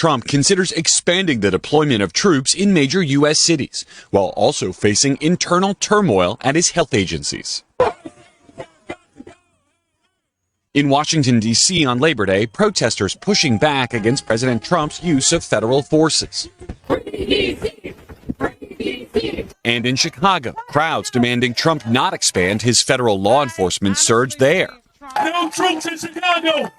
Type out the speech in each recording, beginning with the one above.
Trump considers expanding the deployment of troops in major U.S. cities, while also facing internal turmoil at his health agencies. In Washington, D.C. on Labor Day, protesters pushing back against President Trump's use of federal forces. And in Chicago, crowds demanding Trump not expand his federal law enforcement surge there. No troops in Chicago!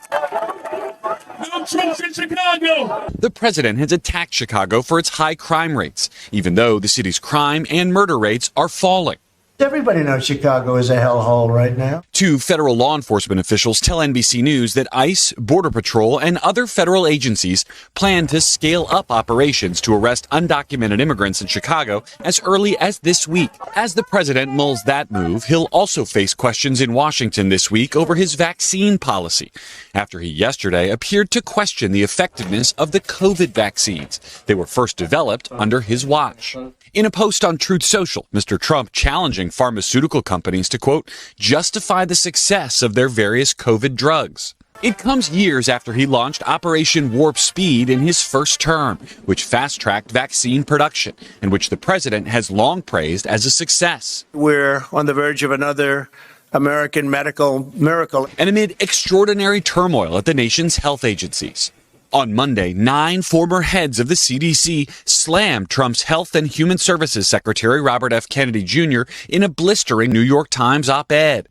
No troops in Chicago! The president has attacked Chicago for its high crime rates, even though the city's crime and murder rates are falling. Everybody knows Chicago is a hellhole right now. Two federal law enforcement officials tell NBC News that ICE, Border Patrol, and other federal agencies plan to scale up operations to arrest undocumented immigrants in Chicago as early as this week. As the president mulls that move, he'll also face questions in Washington this week over his vaccine policy, after he yesterday appeared to question the effectiveness of the COVID vaccines. They were first developed under his watch. In a post on Truth Social, Mr. Trump challenging pharmaceutical companies to, quote, justify the success of their various COVID drugs. It comes years after he launched Operation Warp Speed in his first term, which fast-tracked vaccine production, and which the president has long praised as a success. We're on the verge of another American medical miracle. And amid extraordinary turmoil at the nation's health agencies. On Monday, 9 former heads of the CDC slammed Trump's Health and Human Services Secretary Robert F. Kennedy Jr. in a blistering New York Times op-ed,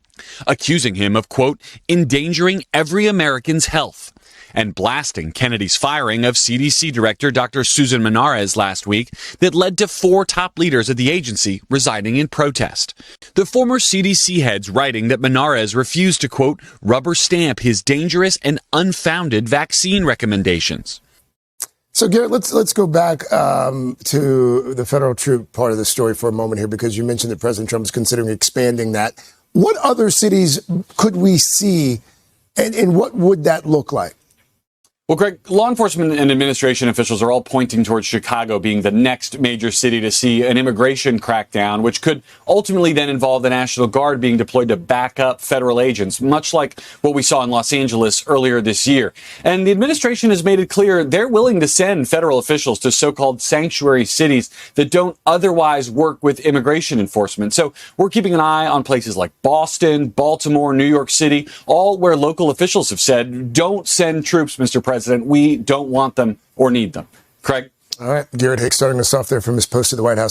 accusing him of, quote, endangering every American's health, and blasting Kennedy's firing of CDC Director Dr. Susan Menarez last week that led to 4 top leaders of the agency resigning in protest. The former CDC heads writing that Menarez refused to, quote, rubber stamp his dangerous and unfounded vaccine recommendations. So, Garrett, let's go back to the federal troop part of the story for a moment here, because you mentioned that President Trump is considering expanding that. What other cities could we see, and what would that look like? Well, Greg, law enforcement and administration officials are all pointing towards Chicago being the next major city to see an immigration crackdown, which could ultimately then involve the National Guard being deployed to back up federal agents, much like what we saw in Los Angeles earlier this year. And the administration has made it clear they're willing to send federal officials to so-called sanctuary cities that don't otherwise work with immigration enforcement. So we're keeping an eye on places like Boston, Baltimore, New York City, all where local officials have said, don't send troops, Mr. President. We don't want them or need them. Craig? All right. Garrett Hicks starting us off there from his post at the White House.